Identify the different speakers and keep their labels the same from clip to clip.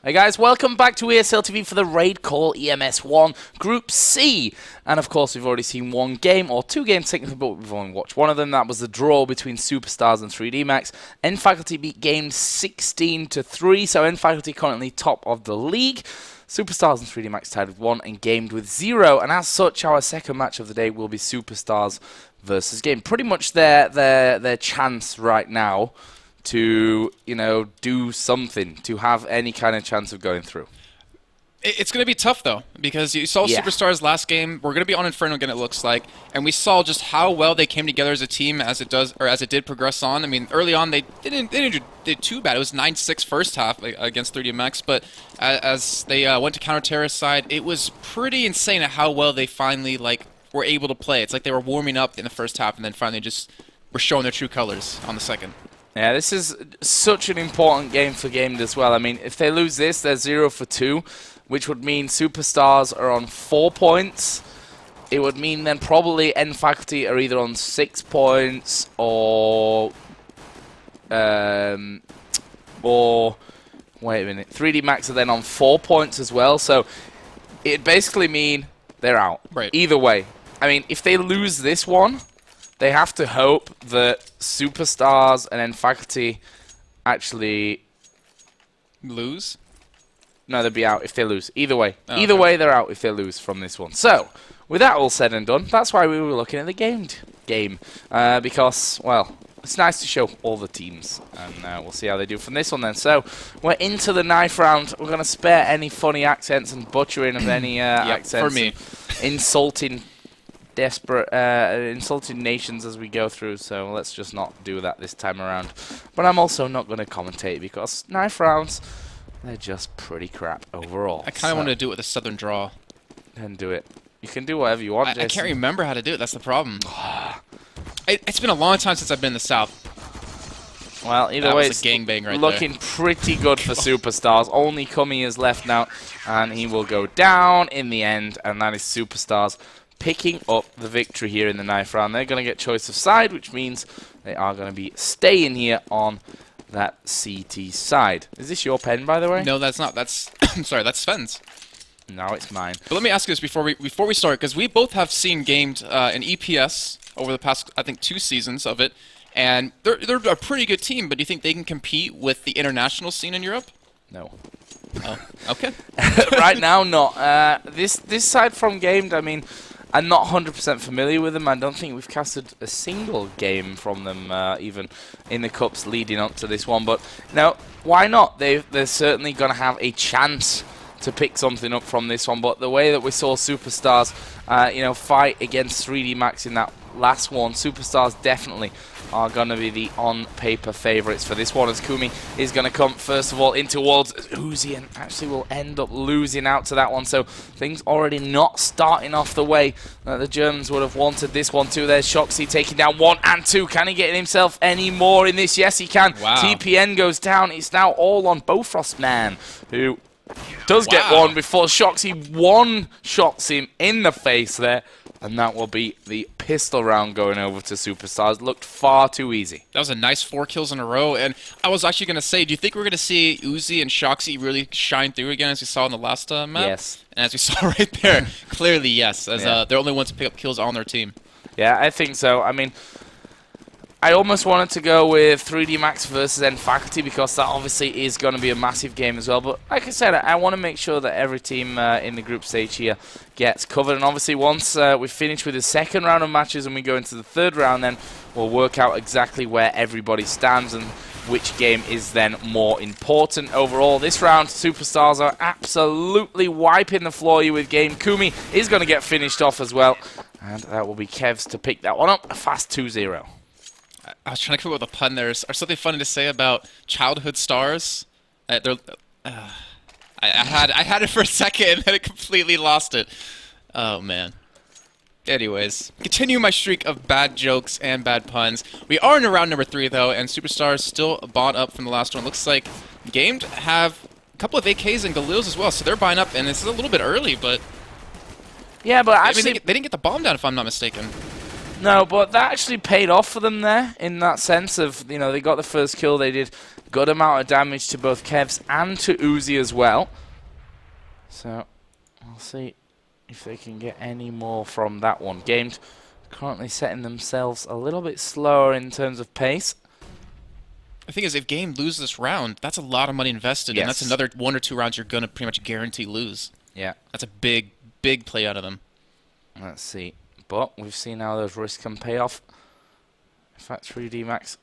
Speaker 1: Hey guys, welcome back to ESL TV for the RaidCall EMS 1 Group C. And of course, we've already seen one game, or two games technically, but we've only watched one of them. That was the draw between SuperstarS and 3D Max. N-Faculty beat GAMED 16-3, so N-Faculty currently top of the league. SuperstarS and 3D Max tied with 1 and GAMED with 0. And as such, our second match of the day will be SuperstarS versus GAMED. Pretty much their chance right now to, you know, do something, to have any kind of chance of going through.
Speaker 2: It's going to be tough, though, because you saw SuperstarS last game. We're going to be on Inferno again, it looks like, and we saw just how well they came together as a team as it did progress on. I mean, early on they didn't do too bad. It was 9-6 first half against 3D Max, but as they went to counter terrorist side, it was pretty insane at how well they finally were able to play. It's like they were warming up in the first half and then finally just were showing their true colors on the second.
Speaker 1: Yeah, this is such an important game for GAMED as well. I mean, if they lose this, they're 0 for 2, which would mean SuperstarS are on 4 points. It would mean then probably N-Faculty are either on 6 points or wait a minute, 3D Max are then on 4 points as well. So it'd basically mean they're out.
Speaker 2: Right.
Speaker 1: Either way. I mean, if they lose this one, they have to hope that SuperstarS and N-Faculty actually
Speaker 2: lose.
Speaker 1: No, they'll be out if they lose. Either way.
Speaker 2: Oh,
Speaker 1: Either
Speaker 2: okay.
Speaker 1: way, they're out if they lose from this one. So, with that all said and done, that's why we were looking at the GAMED game. Because, well, it's nice to show all the teams. And we'll see how they do from this one then. So, we're into the knife round. We're going to spare any funny accents and butchering of any accents.
Speaker 2: For me.
Speaker 1: Insulting insulting nations as we go through, so let's just not do that this time around. But I'm also not going to commentate because knife rounds, they're just pretty crap overall.
Speaker 2: I kind of wanted to do it with a southern draw.
Speaker 1: Then do it. You can do whatever you want,
Speaker 2: I can't remember how to do it, that's the problem. It's been a long time since I've been in the South.
Speaker 1: Well, either
Speaker 2: that
Speaker 1: way,
Speaker 2: was a gangbang right
Speaker 1: looking pretty good for SuperstarS. Only Kumi is left now, and he will go down in the end, and that is SuperstarS picking up the victory here in the knife round. They're going to get choice of side, which means they are going to be staying here on that CT side. Is this your pen, by the way?
Speaker 2: No, that's not. That's I'm sorry, that's Sven's.
Speaker 1: No, it's mine.
Speaker 2: But let me ask you this before we start, because we both have seen GAMED in EPS over the past, I think, 2 seasons of it, and they're a pretty good team. But do you think they can compete with the international scene in Europe?
Speaker 1: No.
Speaker 2: Oh, okay.
Speaker 1: Right now, not. This side from GAMED, I mean, I'm not 100% familiar with them. I don't think we've casted a single game from them, even in the cups leading up to this one. But no, why not? They're certainly going to have a chance to pick something up from this one. But the way that we saw SuperstarS, you know, fight against 3D Max in that last one, SuperstarS definitely are going to be the on-paper favourites for this one, as Kumi is going to come, first of all, in towards Uzi and actually will end up losing out to that one. So things already not starting off the way that the Germans would have wanted this one too. There's Shoxy taking down 1 and 2. Can he get himself any more in this? Yes, he can.
Speaker 2: Wow.
Speaker 1: TPN goes down. It's now all on Bofrostman, who does get one before Shoxy one-shots him in the face there. And that will be the pistol round going over to SuperstarS. Looked far too easy.
Speaker 2: That was a nice 4 kills in a row. And I was actually going to say, do you think we're going to see Uzi and Shoxy really shine through again as we saw in the last map?
Speaker 1: Yes.
Speaker 2: And as we saw right there, clearly yes, as they're the only ones to pick up kills on their team.
Speaker 1: Yeah, I think so. I mean, I almost wanted to go with 3D Max versus N-Faculty because that obviously is going to be a massive game as well. But like I said, I want to make sure that every team in the group stage here gets covered. And obviously once we finish with the second round of matches and we go into the third round, then we'll work out exactly where everybody stands and which game is then more important overall. This round, SuperstarS are absolutely wiping the floor here with game. Kumi is going to get finished off as well. And that will be Kev's to pick that one up. A fast 2-0.
Speaker 2: I was trying to come up with a pun there. Or something funny to say about childhood stars. I had it for a second and then I completely lost it. Oh man. Anyways, continue my streak of bad jokes and bad puns. We are in round number 3 though, and SuperstarS still bought up from the last one. Looks like GAMED have a couple of AKs and Galils as well, so they're buying up, and this is a little bit early, but
Speaker 1: yeah, but actually
Speaker 2: I mean, they didn't get the bomb down if I'm not mistaken.
Speaker 1: No, but that actually paid off for them there, in that sense of, you know, they got the first kill, they did good amount of damage to both Kevs and to Uzi as well. So, we'll see if they can get any more from that one. Gamed currently setting themselves a little bit slower in terms of pace.
Speaker 2: The thing is, if Game loses this round, that's a lot of money invested,
Speaker 1: Yes.
Speaker 2: and that's another 1 or 2 rounds you're going to pretty much guarantee lose.
Speaker 1: Yeah.
Speaker 2: That's a big, big play out of them.
Speaker 1: Let's see. But we've seen how those risks can pay off. In fact, 3D Max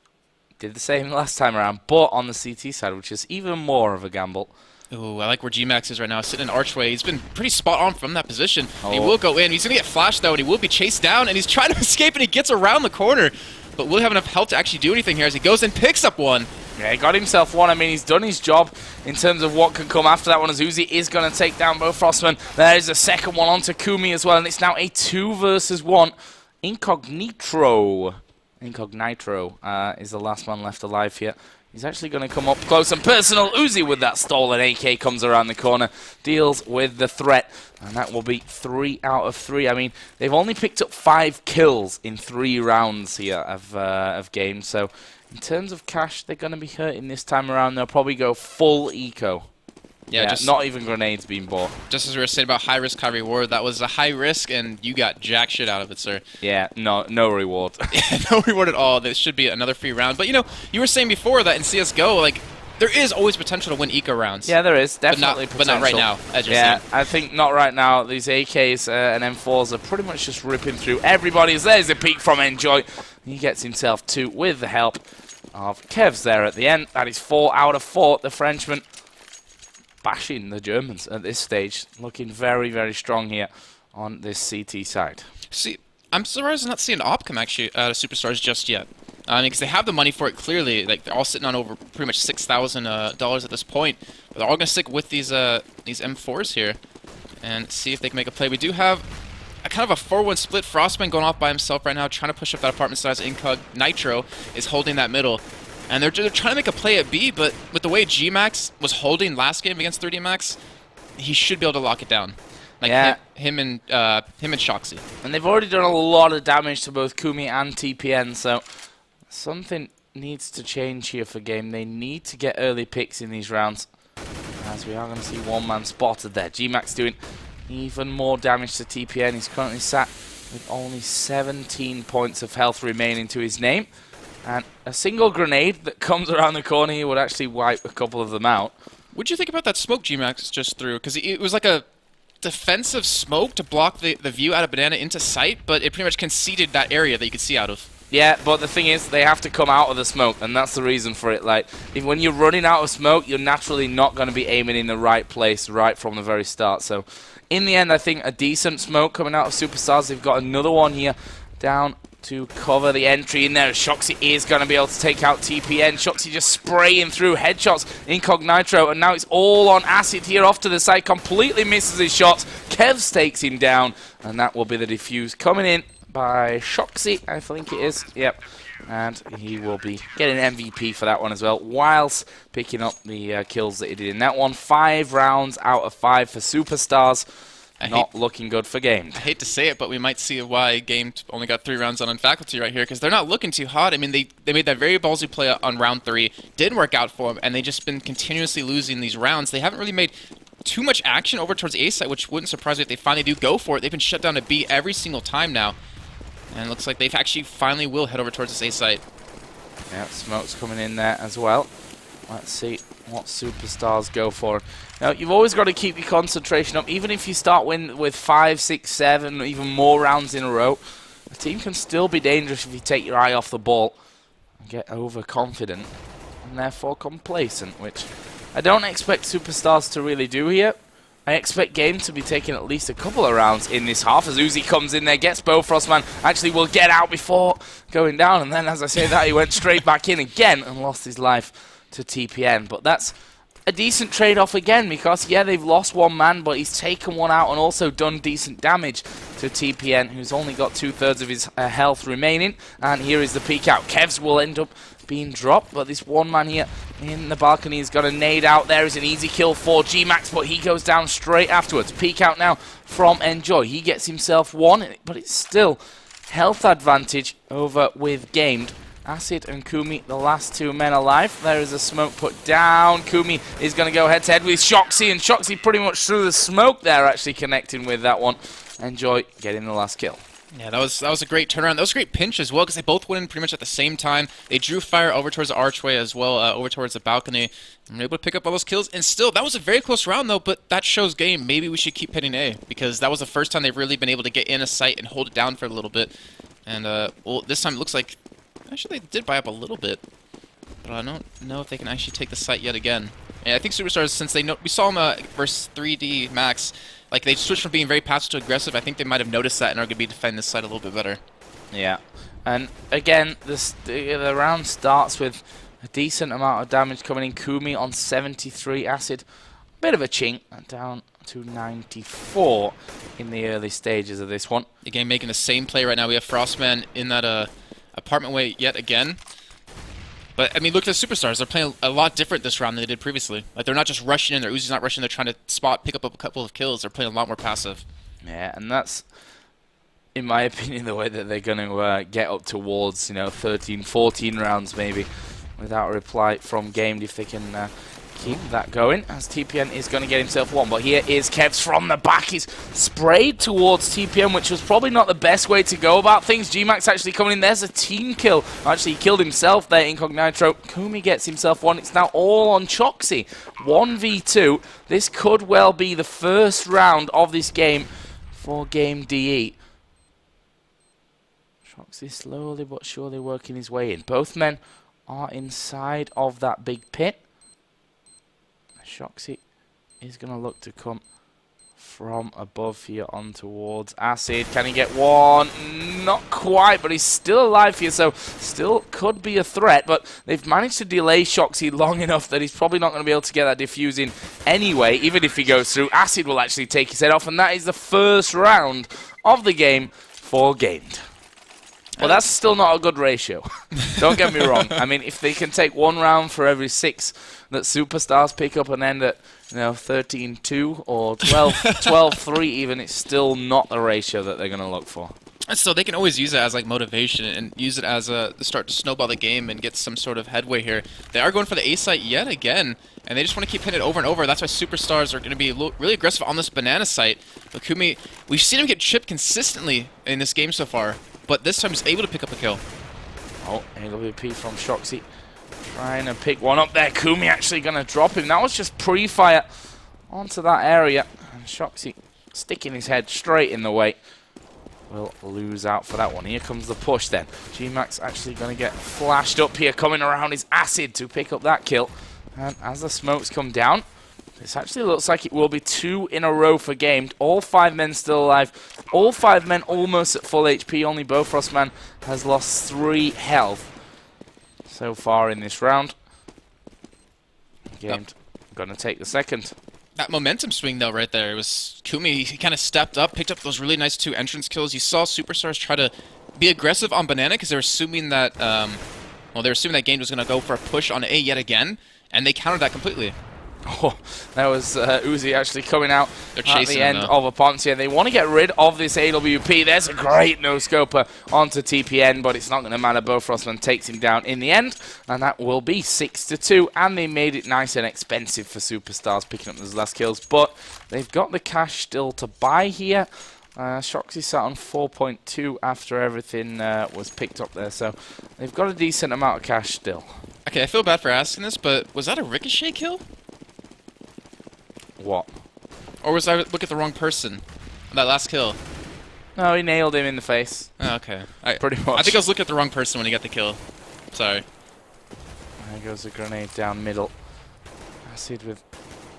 Speaker 1: did the same last time around, but on the CT side, which is even more of a gamble.
Speaker 2: Ooh, I like where G-Max is right now, sitting in archway. He's been pretty spot on from that position.
Speaker 1: Oh.
Speaker 2: He will go in. He's going to get flashed, though, and he will be chased down, and he's trying to escape, and he gets around the corner. But will he have enough health to actually do anything here as he goes and picks up one?
Speaker 1: Yeah, he got himself one. I mean, he's done his job in terms of what can come after that one, as Uzi is going to take down both Frostman. There's a second one onto Kumi as well, and it's now a 2 versus 1. Incognito is the last man left alive here. He's actually going to come up close and personal. Uzi with that stolen AK comes around the corner, deals with the threat, and that will be 3 out of 3. I mean, they've only picked up 5 kills in 3 rounds here of games, so in terms of cash, they're going to be hurting this time around. They'll probably go full eco.
Speaker 2: Yeah, just
Speaker 1: not even grenades being bought.
Speaker 2: Just as we were saying about high risk, high reward, that was a high risk, and you got jack shit out of it, sir.
Speaker 1: Yeah, no reward.
Speaker 2: No reward at all. This should be another free round. But, you know, you were saying before that in CSGO, like, there is always potential to win eco rounds.
Speaker 1: Yeah, there is. Definitely
Speaker 2: but not right now, as you're
Speaker 1: saying.
Speaker 2: saying.
Speaker 1: I think not right now. These AKs and M4s are pretty much just ripping through everybody's. There's a peek from Enjoy. He gets himself 2 with the help of Kevs there at the end. That is 4 out of 4. The Frenchman bashing the Germans at this stage. Looking very, very strong here on this CT side.
Speaker 2: See, I'm surprised I'm not seeing Opcom actually out of SuperstarS just yet. I mean, because they have the money for it clearly. Like, they're all sitting on over pretty much $6,000 at this point. But they're all going to stick with these M4s here and see if they can make a play. We do have a kind of a 4-1 split. Frostman going off by himself right now, trying to push up that apartment size. Incognito is holding that middle. And they're trying to make a play at B, but with the way G-Max was holding last game against 3D Max, he should be able to lock it down. Like,
Speaker 1: yeah.
Speaker 2: him and Shoxy.
Speaker 1: And they've already done a lot of damage to both Kumi and TPN, so something needs to change here for Game. They need to get early picks in these rounds, as we are going to see one man spotted there. G-Max doing even more damage to TPN. He's currently sat with only 17 points of health remaining to his name. And a single grenade that comes around the corner here would actually wipe a couple of them out.
Speaker 2: What'd you think about that smoke G-Max just threw? Because it was like a defensive smoke to block the view out of Banana into sight, but it pretty much conceded that area that you could see out of.
Speaker 1: Yeah, but the thing is, they have to come out of the smoke, and that's the reason for it. Like, when you're running out of smoke, you're naturally not going to be aiming in the right place right from the very start. So, in the end, I think a decent smoke coming out of SuperstarS. They've got another one here down to cover the entry in there. Shoxy is going to be able to take out TPN. Shoxy just spraying through headshots. Incognito, and now it's all on acid here off to the side. Completely misses his shots. Kevs takes him down, and that will be the defuse coming in by Shoxy, I think it is. Yep. And he will be getting MVP for that one as well, whilst picking up the kills that he did in that one. 5 rounds out of 5 for SuperstarS. Not looking good for Game.
Speaker 2: I hate to say it, but we might see why Game only got 3 rounds on Faculty right here, because they're not looking too hot. I mean, they made that very ballsy play on round 3, didn't work out for them, and they just been continuously losing these rounds. They haven't really made too much action over towards A site, which wouldn't surprise me if they finally do go for it. They've been shut down to B every single time now, and it looks like they've actually finally will head over towards this A site.
Speaker 1: Yeah, smoke's coming in there as well. Let's see what SuperstarS go for. Now, you've always got to keep your concentration up. Even if you start with 5, 6, 7, even more rounds in a row, a team can still be dangerous if you take your eye off the ball and get overconfident and therefore complacent, which I don't expect SuperstarS to really do here. I expect Game to be taking at least a couple of rounds in this half as Uzi comes in there, gets both. Frostman actually will get out before going down, and then as I say that, he went straight back in again and lost his life to TPN. But that's a decent trade-off again, because yeah, they've lost one man, but he's taken one out and also done decent damage to TPN, who's only got 2/3 of his health remaining. And here is the peek out. Kevs will end up being dropped, but this one man here in the balcony is going to nade out. There is an easy kill for G-Max, but he goes down straight afterwards. Peek out now from Enjoy. He gets himself one, but it's still health advantage over with GAMED. Acid and Kumi, the last two men alive. There is a smoke put down. Kumi is going to go head-to-head with Shoxy, and Shoxy pretty much through the smoke there, actually connecting with that one. Enjoy getting the last kill.
Speaker 2: Yeah, that was a great turnaround. That was a great pinch as well, because they both went in pretty much at the same time. They drew fire over towards the archway as well, over towards the balcony, and were able to pick up all those kills. And still, that was a very close round, though, but that shows game. Maybe we should keep hitting A, because that was the first time they've really been able to get in a site and hold it down for a little bit. And, well, this time it looks like... Actually, they did buy up a little bit, but I don't know if they can actually take the site yet again. And I think SuperstarS, since they know, we saw them versus 3D Max, like they switched from being very passive to aggressive. I think they might have noticed that and are going to be defending this site a little bit better. Yeah,
Speaker 1: and again, the round starts with a decent amount of damage coming in. Kumi on 73 acid, bit of a chink, down to 94 in the early stages of this one.
Speaker 2: Again, making the same play right now. We have Frostman in that apartment way yet again. But, I mean, look at the SuperstarS. They're playing a lot different this round than they did previously. Like, they're not just rushing in. Their Uzi's not rushing. They're trying to pick up a couple of kills. They're playing a lot more passive.
Speaker 1: Yeah, and that's, in my opinion, the way that they're going to get up towards, 13, 14 rounds maybe without a reply from GAMED if they can keep that going, as TPN is going to get himself one. But here is Kevs from the back. He's sprayed towards TPN, which was probably not the best way to go about things. G-Max actually coming in. There's a team kill. Actually, he killed himself there, Incognito. Kumi gets himself one. It's now all on Choxy. 1v2. This could well be the first round of this game for Game DE. Choxy slowly but surely working his way in. Both men are inside of that big pit. Shoxy is going to look to come from above here on towards Acid. Can he get one? Not quite, but he's still alive here, so still could be a threat. But they've managed to delay Shoxy long enough that he's probably not going to be able to get that defuse in anyway. Even if he goes through, Acid will actually take his head off, and that is the first round of the game for GAMED. Well, that's still not a good ratio. Don't get me wrong. I mean, if they can take one round for every 6 that SuperstarS pick up and end at, 13-2 or 12-3 even, it's still not the ratio that they're going to look for.
Speaker 2: And so they can always use it as like motivation and use it as a start to snowball the game and get some sort of headway here. They are going for the A site yet again, and they just want to keep hitting it over and over. That's why SuperstarS are going to be really aggressive on this banana site. But Kumi, we've seen him get chipped consistently in this game so far, but this time he's able to pick up a kill.
Speaker 1: Oh, AWP from Shoxy. Trying to pick one up there. Kumi actually going to drop him. That was just pre-fire onto that area. And Shoxy sticking his head straight in the way. Will lose out for that one. Here comes the push then. G-Max actually going to get flashed up here. Coming around is Acid to pick up that kill. And as the smokes come down, this actually looks like it will be 2 in a row for GAMED. All 5 men still alive. All 5 men almost at full HP. Only Bofrostman has lost 3 health so far in this round. GAMED going to take the second.
Speaker 2: That momentum swing, though, right there, it was Kumi. He kind of stepped up, picked up those really nice 2 entrance kills. You saw SuperstarS try to be aggressive on Banana because they were assuming that, well, they were assuming that GAMED was going to go for a push on A yet again, and they countered that completely.
Speaker 1: Oh, that was Uzi actually coming out
Speaker 2: at
Speaker 1: the end of a punch here. They want to get rid of this AWP. There's a great no-scoper onto TPN, but it's not going to matter. Bofrostman takes him down in the end, and that will be 6-2. And they made it nice and expensive for SuperstarS picking up those last kills, but they've got the cash still to buy here. Shoxy sat on 4.2 after everything was picked up there, so they've got a decent amount of cash still.
Speaker 2: Okay, I feel bad for asking this, but was that a ricochet kill?
Speaker 1: What?
Speaker 2: Or was I looking at the wrong person on that last kill?
Speaker 1: No, he nailed him in the face.
Speaker 2: Oh, okay.
Speaker 1: Pretty much.
Speaker 2: I think I was looking at the wrong person when he got the kill. Sorry.
Speaker 1: There goes a grenade down middle. Acid with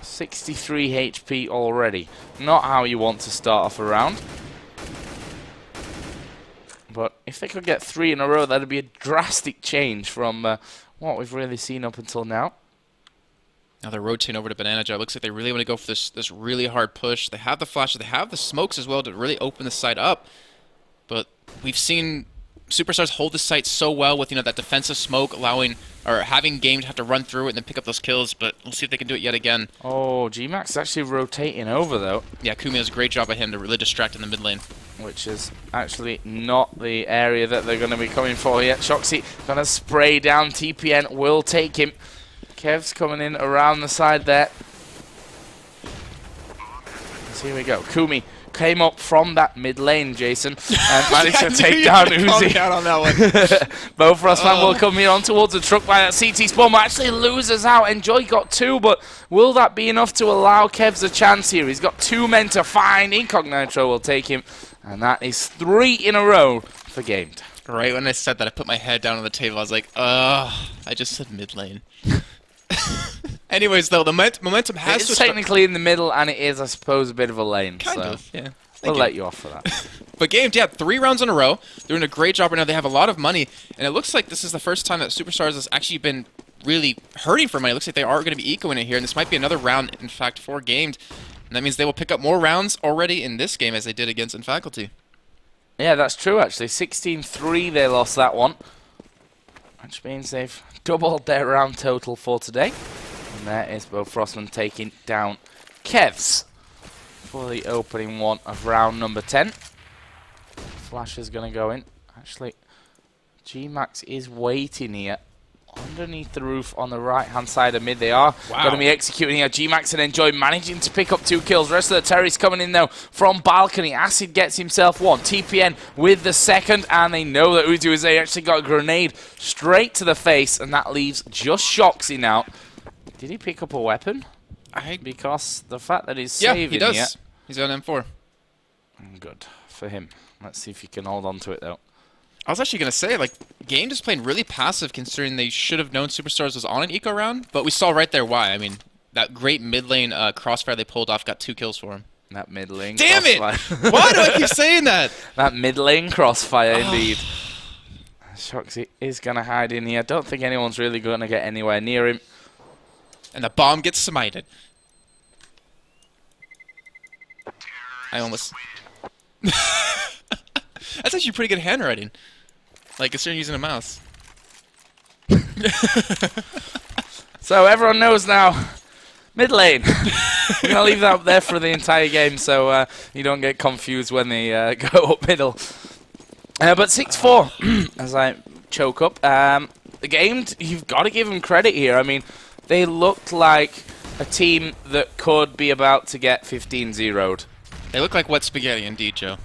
Speaker 1: 63 HP already. Not how you want to start off a round. But if they could get 3 in a row, that'd be a drastic change from what we've really seen up until now.
Speaker 2: Now they're rotating over to Banana Jar. Looks like they really want to go for this really hard push. They have the flashes, they have the smokes as well to really open the side up. But we've seen SuperstarS hold the site so well with, you know, that defensive smoke, allowing or having GAMED have to run through it and then pick up those kills. But we'll see if they can do it yet again.
Speaker 1: Oh, GMAX actually rotating over though.
Speaker 2: Yeah, Kumi does a great job by him to really distract in the mid lane.
Speaker 1: Which is actually not the area that they're going to be coming for yet. Shoxy going to spray down. TPN will take him. Kev's coming in around the side there. So here we go. Kumi came up from that mid lane, Jason, and managed to take down Uzi.
Speaker 2: On that one.
Speaker 1: Bofrostman will come in on towards the truck by that CT spawn, but actually loses out. Enjoy got 2, but will that be enough to allow Kevs a chance here? He's got 2 men to find. Incognito will take him, and that is 3 in a row for GAMED.
Speaker 2: Right when I said that, I put my head down on the table. I was like, ugh, I just said mid lane. Anyways, though, the momentum has
Speaker 1: It's technically in the middle, and it is, I suppose, a bit of a lane.
Speaker 2: Kind
Speaker 1: so
Speaker 2: of, yeah.
Speaker 1: We'll let you off for that.
Speaker 2: But GAMED, yeah, 3 rounds in a row. They're doing a great job right now. They have a lot of money, and it looks like this is the first time that SuperstarS has actually been really hurting for money. It looks like they are going to be ecoing it here, and this might be another round, in fact, for GAMED. And that means they will pick up more rounds already in this game as they did against Faculty.
Speaker 1: Yeah, that's true, actually. 16-3 they lost that one, which means they've doubled their round total for today. And there is Bofrostman taking down Kevs for the opening one of round number 10. Flash is going to go in. Actually, GMAX is waiting here underneath the roof on the right-hand side of mid. They are going to be executing here. GMAX and Enjoy managing to pick up 2 kills. Rest of the terrorists coming in, though, from balcony. Acid gets himself 1. TPN with the 2nd, and they know that Uzi was there. Actually got a grenade straight to the face, and that leaves just Shoxy now. Did he pick up a weapon? Because the fact that he's saving
Speaker 2: he does.
Speaker 1: here.
Speaker 2: He's on M4.
Speaker 1: Good for him. Let's see if he can hold on to it, though.
Speaker 2: I was actually going to say, like, GAMED is playing really passive considering they should have known SuperstarS was on an eco round, but we saw right there why. I mean, that great mid lane crossfire they pulled off got 2 kills for him.
Speaker 1: That mid lane
Speaker 2: Damn
Speaker 1: crossfire.
Speaker 2: it! Why do I keep saying that?
Speaker 1: That mid lane crossfire, indeed. Shoxy is going to hide in here. I don't think anyone's really going to get anywhere near him.
Speaker 2: And the bomb gets smited. I almost... That's actually pretty good handwriting. Like, considering using a mouse.
Speaker 1: So everyone knows now, mid lane. We're going to leave that up there for the entire game so you don't get confused when they go up middle. But 6-4, as I choke up. The game, you've got to give them credit here. I mean, they looked like a team that could be about to get 15-0'd.
Speaker 2: They look like wet spaghetti indeed, Joe.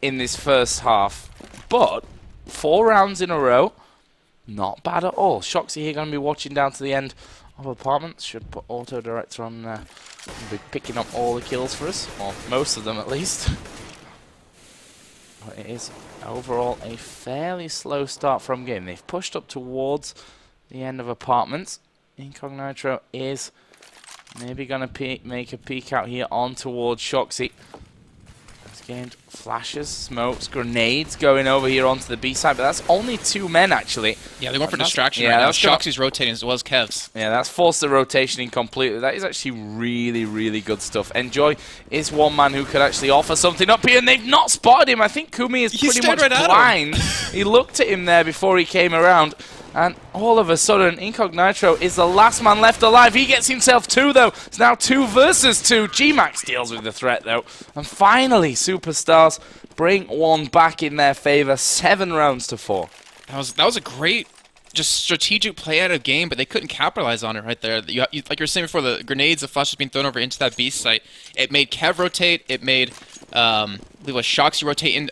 Speaker 1: In this first half. But 4 rounds in a row, not bad at all. Shoxy here going to be watching down to the end of apartments. Should put auto director on there. Be picking up all the kills for us, or most of them at least. But it is overall a fairly slow start from game. They've pushed up towards the end of apartments. Incognito is maybe going to make a peek out here on towards Shoxy. GAMED flashes, smokes, grenades going over here onto the B side, but that's only 2 men actually.
Speaker 2: Yeah, they're going for distraction
Speaker 1: right
Speaker 2: now. Shoxy's rotating as well as Kev's.
Speaker 1: Yeah, that's forced the rotation in completely. That is actually really, really good stuff. Enjoy is one man who could actually offer something up here, and they've not spotted him. I think Kumi is pretty much blind. He looked at him there before he came around. And all of a sudden, Incognito is the last man left alive. He gets himself 2, though. It's now 2 versus 2. GMAX deals with the threat, though. And finally, SuperstarS bring one back in their favor. 7 rounds to 4.
Speaker 2: That was a great, just strategic play out of game, but they couldn't capitalize on it right there. Like you were saying before, the grenades, the flashes being thrown over into that B site. It made Kev rotate. It made Shoxy rotate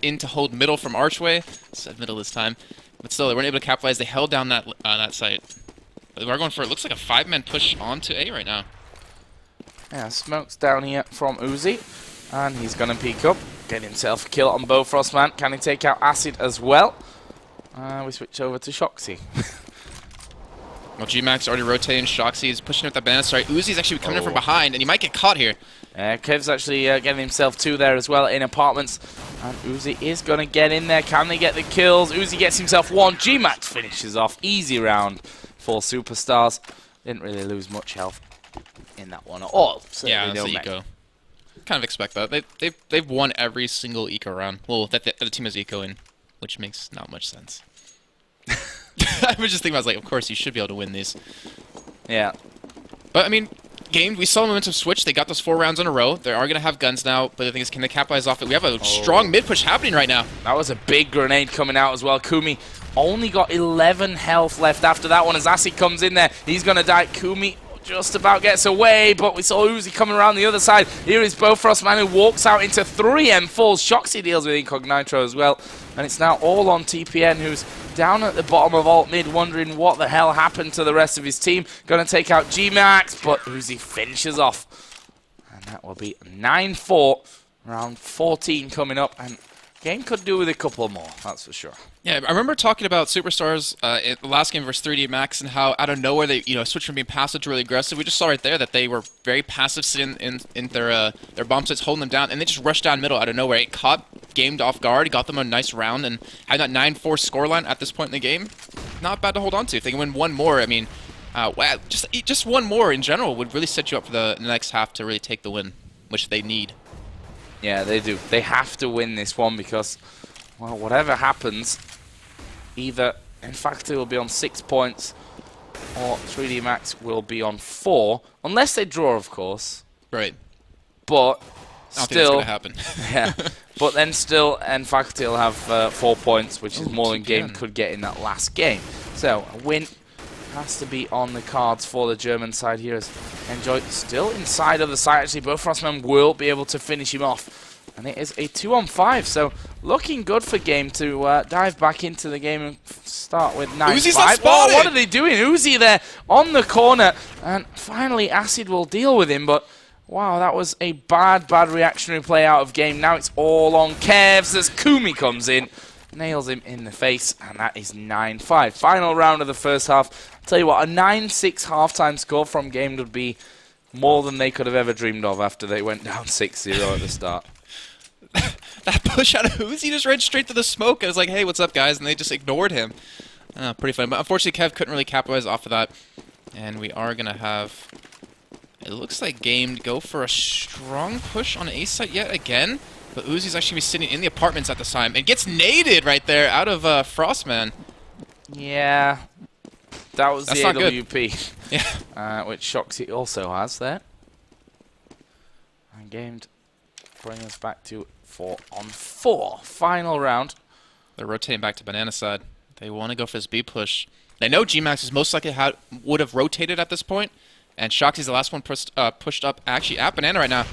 Speaker 2: in to hold middle from Archway. I said middle this time. But still, they weren't able to capitalize. They held down that site. But we're going for, it looks like a 5-man push onto A right now.
Speaker 1: Yeah, smokes down here from Uzi. And he's going to peek up. Get himself a kill on Bofrostman. Can he take out Acid as well? We switch over to Shoxy.
Speaker 2: Well, GMAX already rotating. Shoxy is pushing up that banana. Sorry, Uzi's actually coming in from behind, and he might get caught here.
Speaker 1: Kev's actually getting himself 2 there as well in apartments. And Uzi is going to get in there. Can they get the kills? Uzi gets himself 1. GMAX finishes off. Easy round for SuperstarS. Didn't really lose much health in that one at all.
Speaker 2: Yeah, that's the eco. Kind of expect that. They've won every single eco round. Well, that the team is eco in. which makes not much sense. I was just thinking, I was like, of course you should be able to win these.
Speaker 1: Yeah.
Speaker 2: But I mean, game, we saw momentum switch. They got those 4 rounds in a row. They are going to have guns now, but the thing is, can they capitalize off it? We have a strong mid push happening right now.
Speaker 1: That was a big grenade coming out as well. Kumi only got 11 health left after that one as Acid comes in there. He's going to die. Kumi just about gets away, but we saw Uzi coming around the other side. Here is Bofrostman who walks out into 3 M4s. Shoxy deals with Incognito as well. And it's now all on TPN, who's down at the bottom of alt mid, wondering what the hell happened to the rest of his team. Going to take out G-Max, but Uzi finishes off. And that will be 9-4. Round 14 coming up, and game could do with a couple more, that's for sure.
Speaker 2: Yeah, I remember talking about SuperstarS in the last game versus 3D Max and how out of nowhere they switched from being passive to really aggressive. We just saw right there that they were very passive sitting in their bomb sites, holding them down, and they just rushed down middle out of nowhere. It caught GAMED off guard, got them a nice round, and had that 9-4 scoreline at this point in the game. Not bad to hold on to. If they can win one more, I mean, just one more in general would really set you up for the next half to really take the win, which they need.
Speaker 1: Yeah, they do. They have to win this one because, well, whatever happens, either, in fact, it will be on 6 points, or 3D Max will be on 4, unless they draw, of course.
Speaker 2: Right.
Speaker 1: But
Speaker 2: I don't
Speaker 1: still,
Speaker 2: think that's gonna happen.
Speaker 1: Yeah. But then still, in fact, he'll have 4 points, which is more than
Speaker 2: TPN.
Speaker 1: GAMED could get in that last game. So a win has to be on the cards for the German side here. As Enjoy still inside of the site. Actually, Bofrostman will be able to finish him off. And it is a 2-on-5, so looking good for GAMED to dive back into the game and start with 9-5.
Speaker 2: Uzi's not spotted!
Speaker 1: Oh, what are they doing? Uzi there on the corner, and finally Acid will deal with him, but wow, that was a bad reactionary play out of GAMED. Now it's all on Kevs as Kumi comes in, nails him in the face, and that is 9-5. Final round of the first half. I'll tell you what, a 9-6 halftime score from GAMED would be more than they could have ever dreamed of after they went down 6-0 at the start.
Speaker 2: That push out of Uzi just ran straight to the smoke. I was like, hey, what's up, guys? And they just ignored him. Pretty funny. But unfortunately, Kev couldn't really capitalize off of that. And we are going to have, it looks like GAMED go for a strong push on A site yet again. But Uzi's actually be sitting in the apartments at this time. And gets naded right there out of Frostman.
Speaker 1: Yeah. That was
Speaker 2: That's
Speaker 1: the
Speaker 2: not good.
Speaker 1: AWP.
Speaker 2: Yeah.
Speaker 1: Which Shoxy also has there. And GAMED bring us back to 4-on-4. Final round.
Speaker 2: They're rotating back to banana side. They want to go for this B push. They know G-Max is most likely would have rotated at this point. And Shoxy's the last one pushed up actually at banana right now.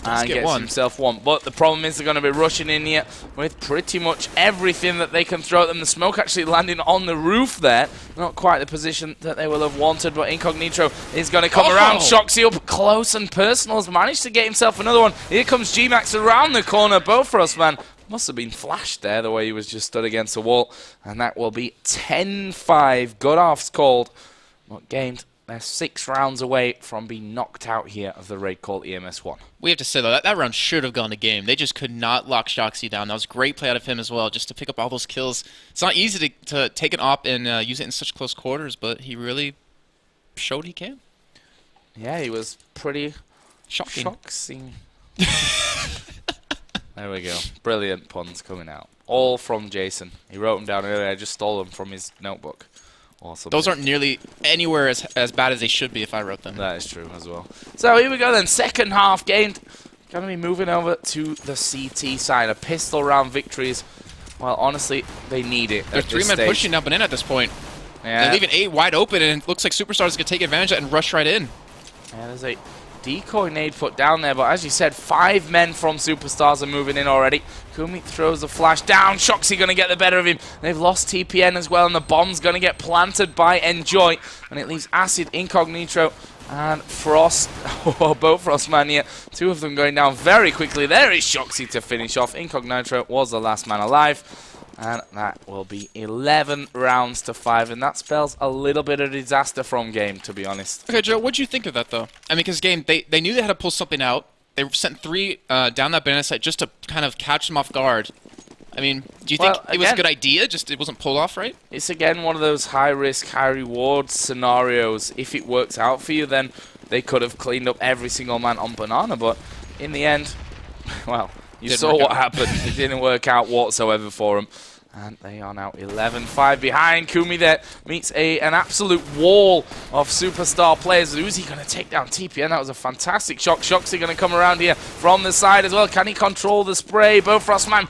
Speaker 1: And gets himself one. But the problem is they're going to be rushing in here with pretty much everything that they can throw at them. The smoke actually landing on the roof there. Not quite the position that they will have wanted, but Incognito is going to come around. Shoxy up close and personal has managed to get himself another one. Here comes G-Max around the corner. Bofrostman must have been flashed there the way he was just stood against the wall. And that will be 10-5. Good-offs called. But GAMED, they're 6 rounds away from being knocked out here of the RaidCall EMS 1.
Speaker 2: We have to say, though, that round should have gone to game. They just could not lock Shoxy down. That was a great play out of him as well, just to pick up all those kills. It's not easy to take an op and use it in such close quarters, but he really showed he can.
Speaker 1: Yeah, he was pretty shocking. There we go. Brilliant puns coming out. All from Jason. He wrote them down earlier. I just stole them from his notebook. Awesome.
Speaker 2: Those aren't nearly anywhere as bad as they should be if I wrote them.
Speaker 1: That is true as well. So here we go then. Second half GAMED. Going to be moving over to the CT side. A pistol round victories. Well, honestly, they need it.
Speaker 2: They're 3-men pushing down banana at this point.
Speaker 1: Yeah.
Speaker 2: They're leaving A wide open, and it looks like SuperstarS is going to take advantage of that and rush right in.
Speaker 1: Yeah, there's a decoy nade put down there, but as you said, 5 men from SuperstarS are moving in already. Kumi throws a flash down. Shoxy going to get the better of him. They've lost TPN as well, and the bomb's going to get planted by Enjoy, and it leaves Acid, Incognito, and Frost. Both Frostman here. 2 of them going down very quickly. There is Shoxy to finish off. Incognito was the last man alive. And that will be 11 rounds to 5, and that spells a little bit of disaster from GAMED, to be honest.
Speaker 2: Okay, Joe, what do you think of that, though? I mean, because GAMED, they knew they had to pull something out. They sent 3 down that banana site just to kind of catch them off guard. I mean, do you think it was a good idea, just it wasn't pulled off right?
Speaker 1: It's, again, one of those high-risk, high-reward scenarios. If it works out for you, then they could have cleaned up every single man on banana, but in the end, well, you saw what happened. It didn't work out whatsoever for them. And they are now 11-5 behind. Kumi there meets an absolute wall of superstar players. Who's he going to take down? TPN, that was a fantastic shot. Shoxy going to come around here from the side as well. Can he control the spray? Bofrostman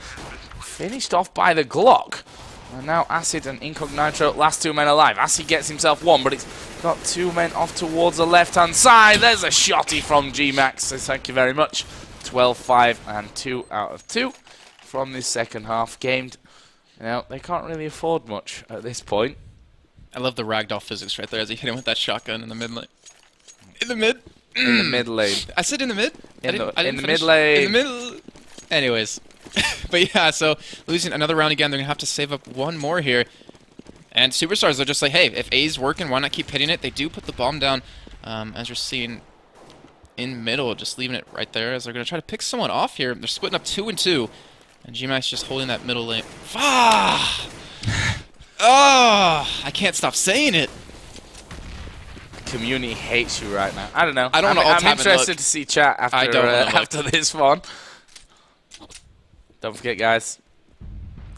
Speaker 1: finished off by the Glock. And now Acid and Incognito, last two men alive. Acid gets himself one, but it's got two men off towards the left-hand side. There's a shotty from G-Max, so thank you very much. 12-5 and 2 out of 2 from this second half. Gamed. Now, they can't really afford much at this point.
Speaker 2: I love the ragdoll physics right there as he hit him with that shotgun in the mid lane. In the mid?
Speaker 1: In the mid lane.
Speaker 2: I said in the mid?
Speaker 1: In the mid lane.
Speaker 2: In the middle. Anyways. But yeah, so losing another round again, they're going to have to save up one more here. And SuperstarS, they're just like, hey, if A's working, why not keep hitting it? They do put the bomb down, as you're seeing in middle, just leaving it right there as they're going to try to pick someone off here. They're splitting up 2 and 2. And G-Max just holding that middle lane. Ah! Oh! I can't stop saying it.
Speaker 1: The community hates you right now. I don't know.
Speaker 2: I don't know.
Speaker 1: I'm interested to see chat after after this one. Don't forget, guys.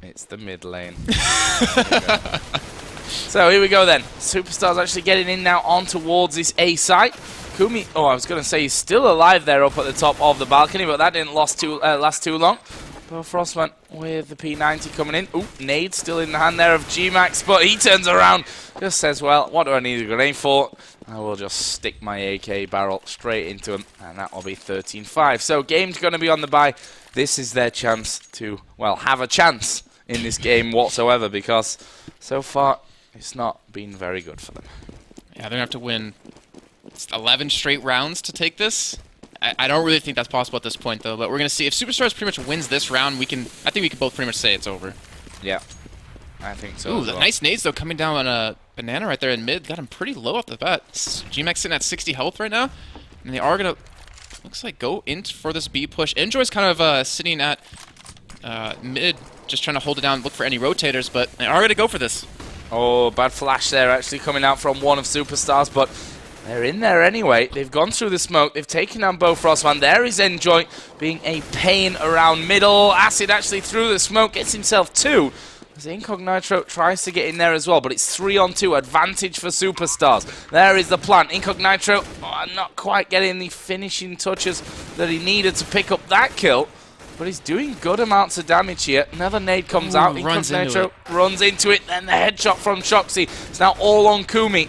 Speaker 1: It's the mid lane. So here we go then. SuperstarS actually getting in now on towards this A site. Kumi, oh, I was going to say he's still alive there up at the top of the balcony, but that didn't last too long. Frostman with the P90 coming in. Ooh, nade still in the hand there of G-Max, but he turns around, just says, well, what do I need a grenade for? I will just stick my AK barrel straight into him, and that will be 13-5. So game's going to be on the bye. This is their chance to, well, have a chance in this game whatsoever, because so far it's not been very good for them.
Speaker 2: Yeah, they're going to have to win 11 straight rounds to take this. I don't really think that's possible at this point, though. But we're going to see. If SuperstarS pretty much wins this round, I think we can both pretty much say it's over.
Speaker 1: Yeah, I think so.
Speaker 2: Ooh, nice nades, though, coming down on a banana right there in mid. Got him pretty low off the bat. G-Max sitting at 60 health right now. And they are going to, looks like, go in for this B push. Enjoy's kind of sitting at mid, just trying to hold it down, look for any rotators. But they are going to go for this.
Speaker 1: Oh, bad flash there actually coming out from one of SuperstarS, but they're in there anyway. They've gone through the smoke. They've taken down Bofrostman. There is Enjoy being a pain around middle. Acid actually through the smoke, gets himself 2. As Incognito tries to get in there as well, but it's 3-on-2 advantage for SuperstarS. There is the plant. Incognito not quite getting the finishing touches that he needed to pick up that kill. But he's doing good amounts of damage here. Another nade comes out. Incognito runs into it. Then the headshot from Shoxy. It's now all on Kumi.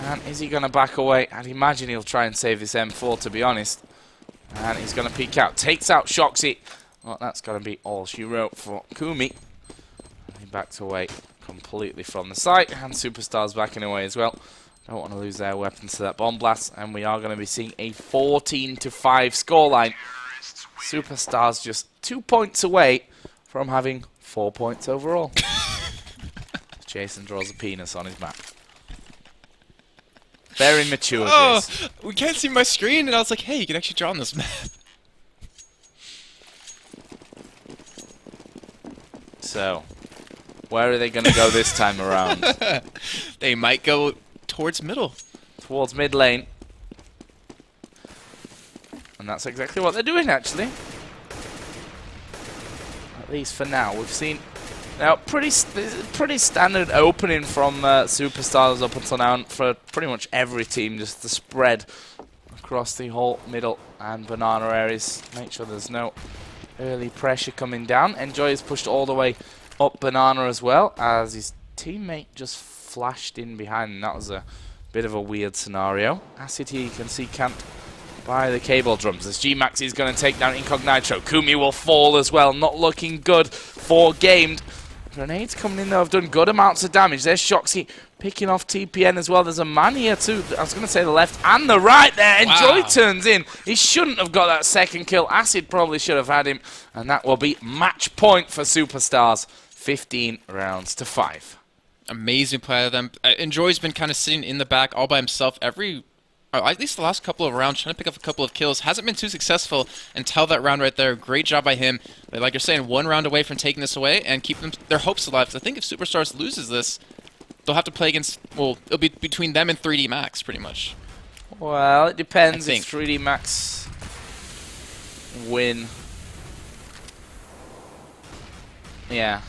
Speaker 1: And is he going to back away? I'd imagine he'll try and save this M4, to be honest. And he's going to peek out. Takes out Shoxy. Well, that's going to be all she wrote for Kumi. He backs away completely from the site. And SuperstarS backing away as well. Don't want to lose their weapons to that bomb blast. And we are going to be seeing a 14-5 scoreline. SuperstarS just 2 points away from having 4 points overall. Jason draws a penis on his map. Very immature.
Speaker 2: Oh, we can't see my screen, and I was like, hey, you can actually draw on this map.
Speaker 1: So, where are they going to go this time around?
Speaker 2: They might go towards middle.
Speaker 1: Towards mid lane. And that's exactly what they're doing, actually. At least for now. We've seen now pretty standard opening from SuperstarS up until now for pretty much every team. Just the spread across the whole middle and banana areas. Make sure there's no early pressure coming down. Enjoy is pushed all the way up banana as well, as his teammate just flashed in behind him. That was a bit of a weird scenario. Acid here, you can see, camped by the cable drums as G-Max is going to take down Incognito. Kumi will fall as well. Not looking good for Gamed. Grenades coming in, though, have done good amounts of damage. There's Shoxy picking off TPN as well. There's a man here, too. I was going to say the left and the right there. Enjoy turns in. He shouldn't have got that second kill. Acid probably should have had him. And that will be match point for SuperstarS. 15 rounds to 5.
Speaker 2: Amazing play of them. Enjoy's been kind of sitting in the back all by himself at least the last couple of rounds, trying to pick up a couple of kills. Hasn't been too successful until that round right there. Great job by him. But like you're saying, 1 round away from taking this away and keep their hopes alive. So I think if SuperstarS loses this, they'll have to play against, well, it'll be between them and 3D Max, pretty much.
Speaker 1: Well, it depends if 3D Max win. Yeah.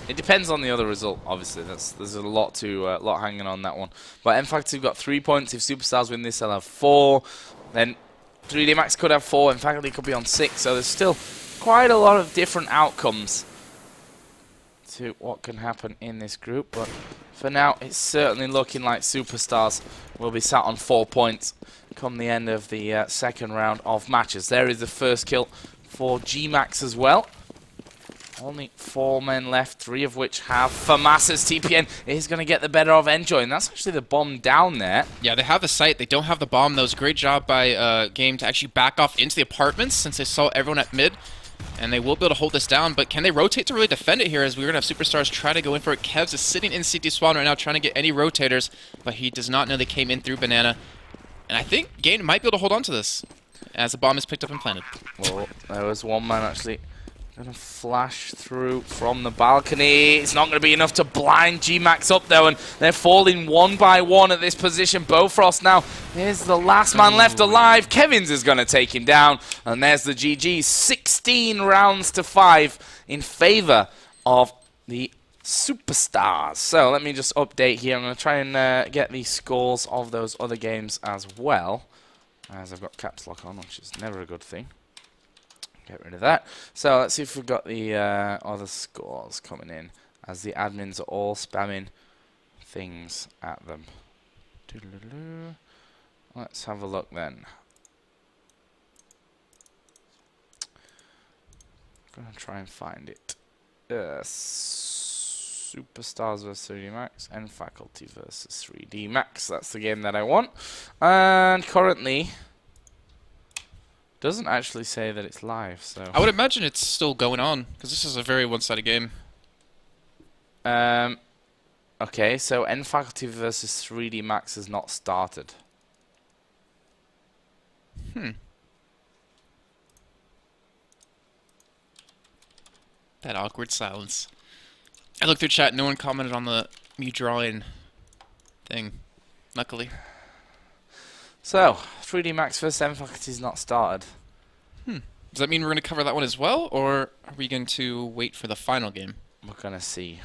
Speaker 1: It depends on the other result, obviously. There's a lot hanging on that one. But Faculty have got 3 points. If SuperstarS win this, they'll have 4. Then 3D Max could have 4, and Faculty could be on 6. So there's still quite a lot of different outcomes to what can happen in this group. But for now, it's certainly looking like SuperstarS will be sat on 4 points come the end of the second round of matches. There is the first kill for G-Max as well. Only 4 men left, 3 of which have FAMAS's. TPN is going to get the better of Enjoy, and that's actually the bomb down there.
Speaker 2: Yeah, they have the site. They don't have the bomb. That was a great job by Game to actually back off into the apartments since they saw everyone at mid, and they will be able to hold this down. But can they rotate to really defend it here, as we're going to have SuperstarS try to go in for it? Kevs is sitting in CT spawn right now trying to get any rotators, but he does not know they came in through Banana. And I think Game might be able to hold on to this as the bomb is picked up and planted.
Speaker 1: Well, there was one man actually going to flash through from the balcony. It's not going to be enough to blind G-Max up, though, and they're falling 1 by 1 at this position. Bofrost now is the last man left alive. Kevins is going to take him down, and there's the GG. 16 rounds to 5 in favor of the SuperstarS. So let me just update here. I'm going to try and get the scores of those other games as well, as I've got caps lock on, which is never a good thing. Get rid of that. So let's see if we've got the other scores coming in, as the admins are all spamming things at them. Let's have a look then. I'm going to try and find it. SuperstarS vs 3D Max and Faculty vs 3D Max. That's the game that I want. And currently doesn't actually say that it's live, so
Speaker 2: I would imagine it's still going on, because this is a very one-sided game.
Speaker 1: Okay, so Faculty vs 3D Max has not started.
Speaker 2: That awkward silence. I looked through chat, no one commented on the me drawing thing, luckily.
Speaker 1: So, 3D Max vs Faculty is not started.
Speaker 2: Does that mean we're going to cover that one as well, or are we going to wait for the final game?
Speaker 1: We're going to see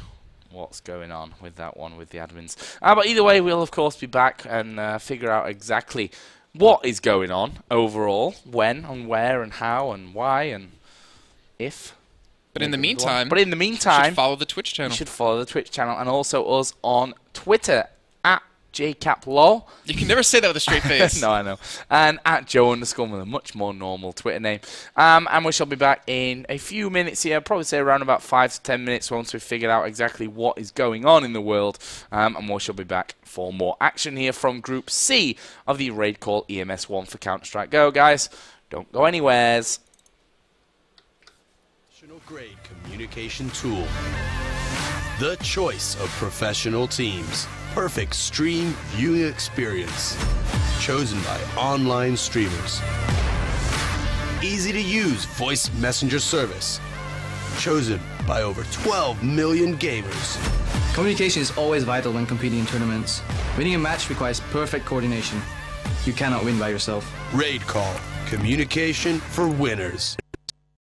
Speaker 1: what's going on with that one with the admins. But either way, we'll of course be back and figure out exactly what is going on overall, when and where and how and why and if.
Speaker 2: But in the meantime,
Speaker 1: you should
Speaker 2: follow the Twitch channel.
Speaker 1: You should follow the Twitch channel, and also us on Twitter at JCapLaw.
Speaker 2: You can never say that with a straight face.
Speaker 1: No, I know. And at Joe_, with a much more normal Twitter name. And we shall be back in a few minutes here. I'll probably say around about 5 to 10 minutes once we've figured out exactly what is going on in the world. And we shall be back for more action here from Group C of the RaidCall EMS 1 for Counter-Strike Go, guys. Don't go anywheres.
Speaker 3: Grade communication tool. The choice of professional teams. Perfect stream viewing experience. Chosen by online streamers. Easy to use voice messenger service. Chosen by over 12 million gamers.
Speaker 4: Communication is always vital when competing in tournaments. Winning a match requires perfect coordination. You cannot win by yourself.
Speaker 3: RaidCall. Communication for winners.